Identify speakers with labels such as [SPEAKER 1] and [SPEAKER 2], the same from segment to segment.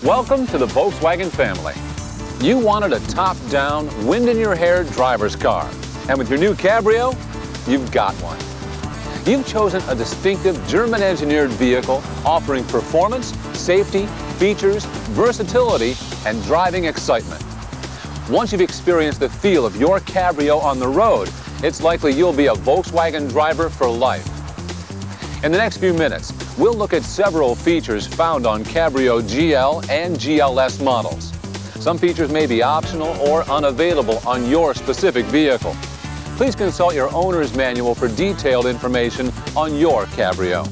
[SPEAKER 1] Welcome to the Volkswagen family. You wanted a top-down, wind-in-your-hair driver's car. And with your new Cabrio, you've got one. You've chosen a distinctive German-engineered vehicle offering performance, safety, features, versatility, and driving excitement. Once you've experienced the feel of your Cabrio on the road, it's likely you'll be a Volkswagen driver for life. In the next few minutes, we'll look at several features found on Cabrio GL and GLS models. Some features may be optional or unavailable on your specific vehicle. Please consult your owner's manual for detailed information on your Cabrio.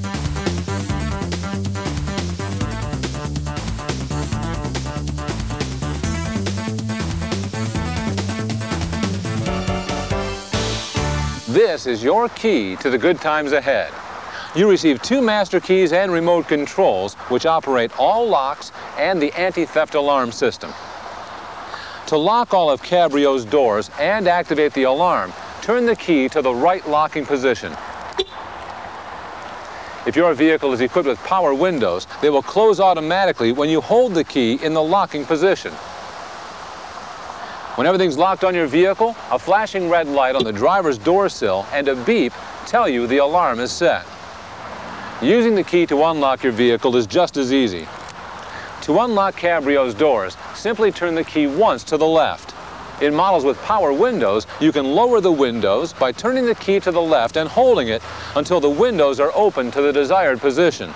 [SPEAKER 1] This is your key to the good times ahead. You receive 2 master keys and remote controls which operate all locks and the anti-theft alarm system. To lock all of Cabrio's doors and activate the alarm, turn the key to the right locking position. If your vehicle is equipped with power windows, they will close automatically when you hold the key in the locking position. When everything's locked on your vehicle, a flashing red light on the driver's door sill and a beep tell you the alarm is set. Using the key to unlock your vehicle is just as easy. To unlock Cabrio's doors, simply turn the key once to the left. In models with power windows, you can lower the windows by turning the key to the left and holding it until the windows are open to the desired position.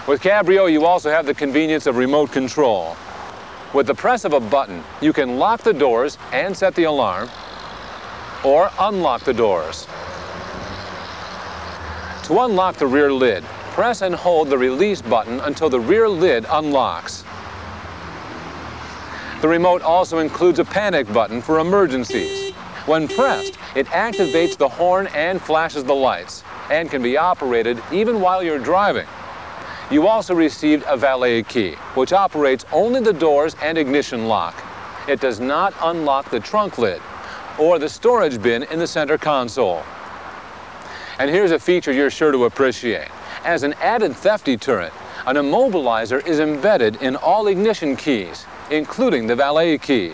[SPEAKER 1] With Cabrio, you also have the convenience of remote control. With the press of a button, you can lock the doors and set the alarm, or unlock the doors. To unlock the rear lid, press and hold the release button until the rear lid unlocks. The remote also includes a panic button for emergencies. When pressed, it activates the horn and flashes the lights, and can be operated even while you're driving. You also received a valet key, which operates only the doors and ignition lock. It does not unlock the trunk lid or the storage bin in the center console. And here's a feature you're sure to appreciate. As an added theft deterrent, an immobilizer is embedded in all ignition keys, including the valet key.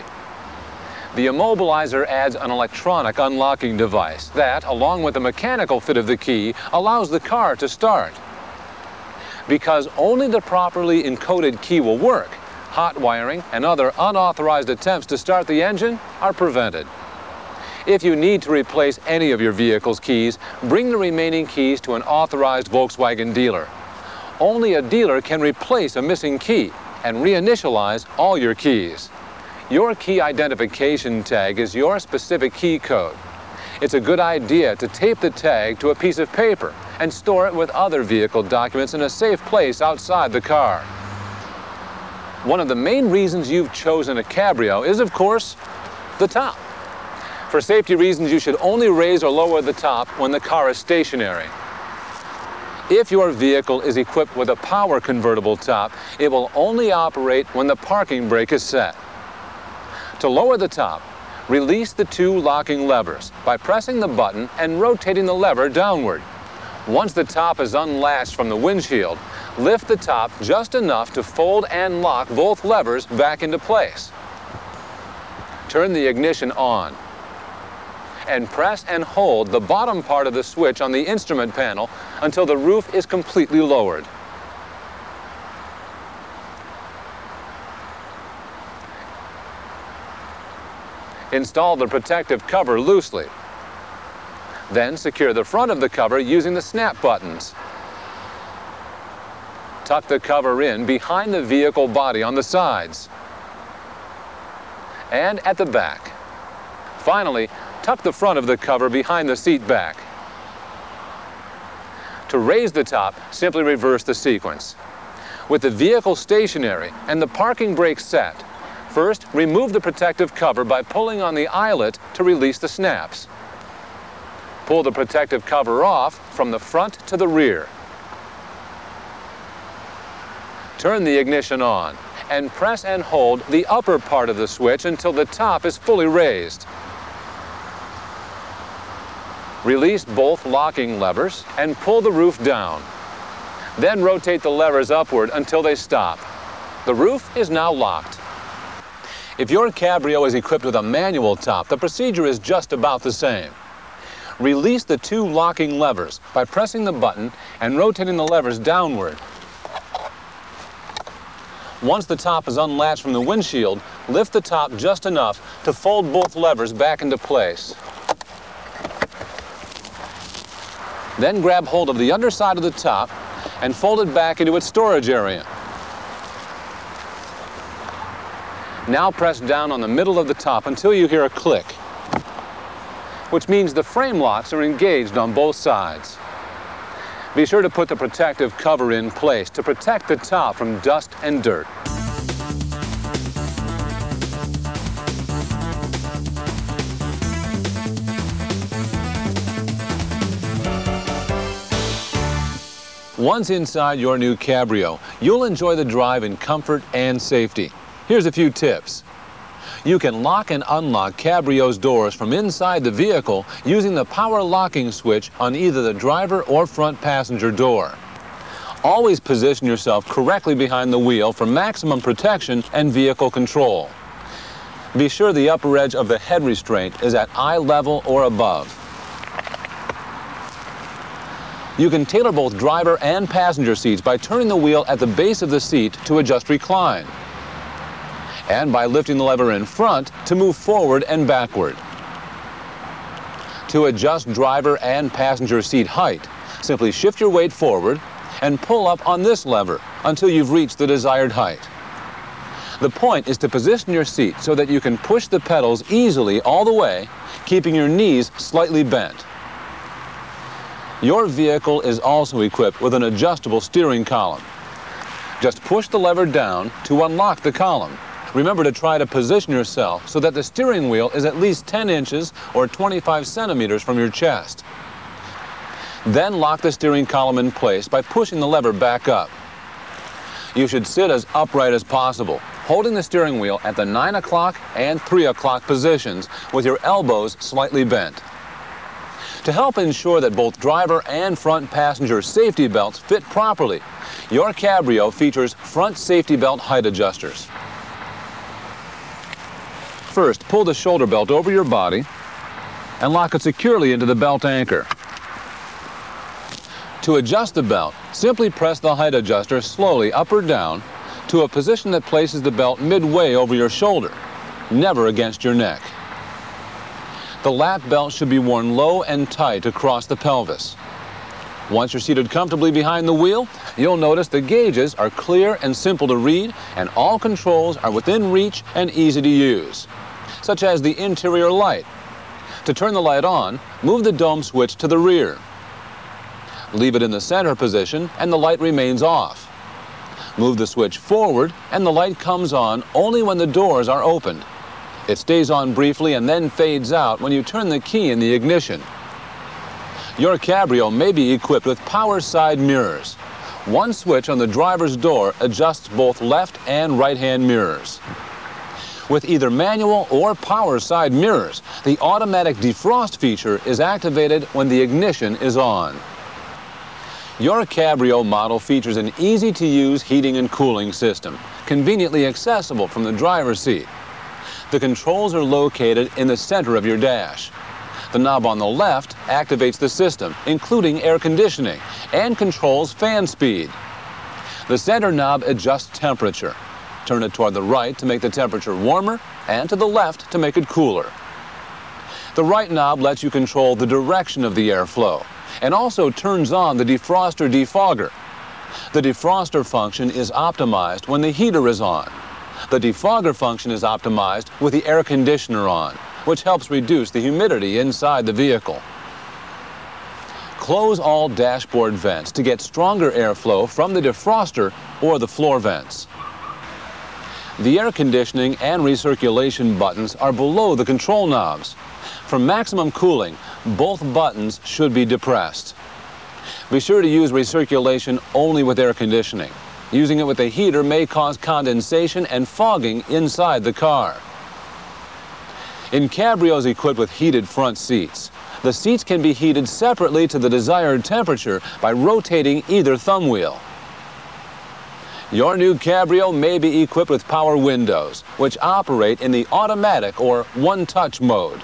[SPEAKER 1] The immobilizer adds an electronic unlocking device that, along with the mechanical fit of the key, allows the car to start. Because only the properly encoded key will work, hot wiring and other unauthorized attempts to start the engine are prevented. If you need to replace any of your vehicle's keys, bring the remaining keys to an authorized Volkswagen dealer. Only a dealer can replace a missing key and reinitialize all your keys. Your key identification tag is your specific key code. It's a good idea to tape the tag to a piece of paper and store it with other vehicle documents in a safe place outside the car. One of the main reasons you've chosen a Cabrio is, of course, the top. For safety reasons, you should only raise or lower the top when the car is stationary. If your vehicle is equipped with a power convertible top, it will only operate when the parking brake is set. To lower the top, release the 2 locking levers by pressing the button and rotating the lever downward. Once the top is unlatched from the windshield, lift the top just enough to fold and lock both levers back into place. Turn the ignition on and press and hold the bottom part of the switch on the instrument panel until the roof is completely lowered. Install the protective cover loosely. Then secure the front of the cover using the snap buttons. Tuck the cover in behind the vehicle body on the sides and at the back. Finally, tuck the front of the cover behind the seat back. To raise the top, simply reverse the sequence. With the vehicle stationary and the parking brake set, first remove the protective cover by pulling on the eyelet to release the snaps. Pull the protective cover off from the front to the rear. Turn the ignition on and press and hold the upper part of the switch until the top is fully raised. Release both locking levers and pull the roof down. Then rotate the levers upward until they stop. The roof is now locked. If your Cabrio is equipped with a manual top, the procedure is just about the same. Release the two locking levers by pressing the button and rotating the levers downward. Once the top is unlatched from the windshield, lift the top just enough to fold both levers back into place. Then grab hold of the underside of the top and fold it back into its storage area. Now press down on the middle of the top until you hear a click, which means the frame locks are engaged on both sides. Be sure to put the protective cover in place to protect the top from dust and dirt. Once inside your new Cabrio, you'll enjoy the drive in comfort and safety. Here's a few tips. You can lock and unlock Cabrio's doors from inside the vehicle using the power locking switch on either the driver or front passenger door. Always position yourself correctly behind the wheel for maximum protection and vehicle control. Be sure the upper edge of the head restraint is at eye level or above. You can tailor both driver and passenger seats by turning the wheel at the base of the seat to adjust recline, and by lifting the lever in front to move forward and backward. To adjust driver and passenger seat height, simply shift your weight forward and pull up on this lever until you've reached the desired height. The point is to position your seat so that you can push the pedals easily all the way, keeping your knees slightly bent. Your vehicle is also equipped with an adjustable steering column. Just push the lever down to unlock the column. Remember to try to position yourself so that the steering wheel is at least 10 inches or 25 centimeters from your chest. Then lock the steering column in place by pushing the lever back up. You should sit as upright as possible, holding the steering wheel at the 9 o'clock and 3 o'clock positions with your elbows slightly bent. To help ensure that both driver and front passenger safety belts fit properly, your Cabrio features front safety belt height adjusters. First, pull the shoulder belt over your body and lock it securely into the belt anchor. To adjust the belt, simply press the height adjuster slowly up or down to a position that places the belt midway over your shoulder, never against your neck. The lap belt should be worn low and tight across the pelvis. Once you're seated comfortably behind the wheel, you'll notice the gauges are clear and simple to read, and all controls are within reach and easy to use, such as the interior light. To turn the light on, move the dome switch to the rear. Leave it in the center position and the light remains off. Move the switch forward and the light comes on only when the doors are opened. It stays on briefly and then fades out when you turn the key in the ignition. Your Cabrio may be equipped with power side mirrors. One switch on the driver's door adjusts both left and right-hand mirrors. With either manual or power side mirrors, the automatic defrost feature is activated when the ignition is on. Your Cabrio model features an easy-to-use heating and cooling system, conveniently accessible from the driver's seat. The controls are located in the center of your dash. The knob on the left activates the system, including air conditioning, and controls fan speed. The center knob adjusts temperature. Turn it toward the right to make the temperature warmer, and to the left to make it cooler. The right knob lets you control the direction of the airflow, and also turns on the defroster defogger. The defroster function is optimized when the heater is on. The defogger function is optimized with the air conditioner on, which helps reduce the humidity inside the vehicle. Close all dashboard vents to get stronger airflow from the defroster or the floor vents. The air conditioning and recirculation buttons are below the control knobs. For maximum cooling, both buttons should be depressed. Be sure to use recirculation only with air conditioning. Using it with a heater may cause condensation and fogging inside the car. In Cabrios equipped with heated front seats, the seats can be heated separately to the desired temperature by rotating either thumb wheel. Your new Cabrio may be equipped with power windows, which operate in the automatic or one-touch mode.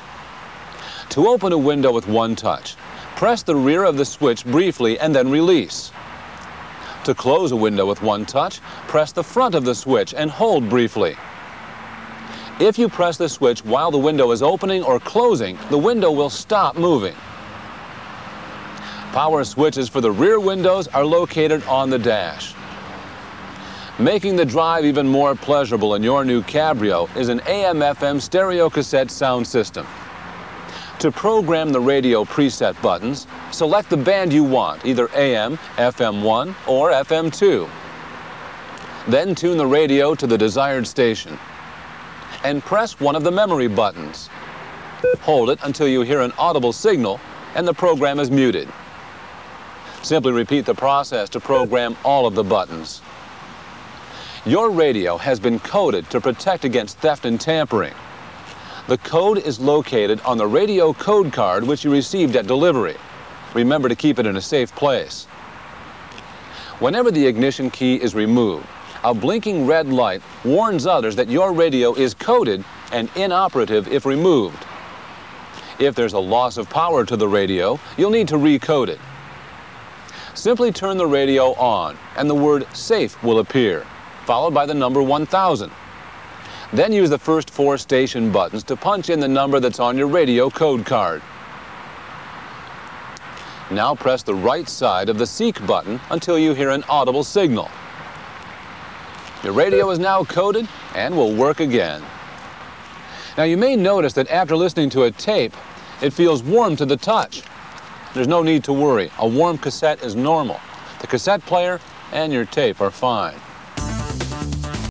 [SPEAKER 1] To open a window with one touch, press the rear of the switch briefly and then release. To close a window with one touch, press the front of the switch and hold briefly. If you press the switch while the window is opening or closing, the window will stop moving. Power switches for the rear windows are located on the dash. Making the drive even more pleasurable in your new Cabrio is an AM/FM stereo cassette sound system. To program the radio preset buttons, select the band you want, either AM, FM1, or FM2. Then tune the radio to the desired station. And press one of the memory buttons. Hold it until you hear an audible signal and the program is muted. Simply repeat the process to program all of the buttons. Your radio has been coded to protect against theft and tampering. The code is located on the radio code card which you received at delivery. Remember to keep it in a safe place. Whenever the ignition key is removed, a blinking red light warns others that your radio is coded and inoperative if removed. If there's a loss of power to the radio, you'll need to recode it. Simply turn the radio on and the word SAFE will appear, followed by the number 1000. Then use the first 4 station buttons to punch in the number that's on your radio code card. Now press the right side of the Seek button until you hear an audible signal. Your radio is now coded and will work again. Now you may notice that after listening to a tape, it feels warm to the touch. There's no need to worry. A warm cassette is normal. The cassette player and your tape are fine.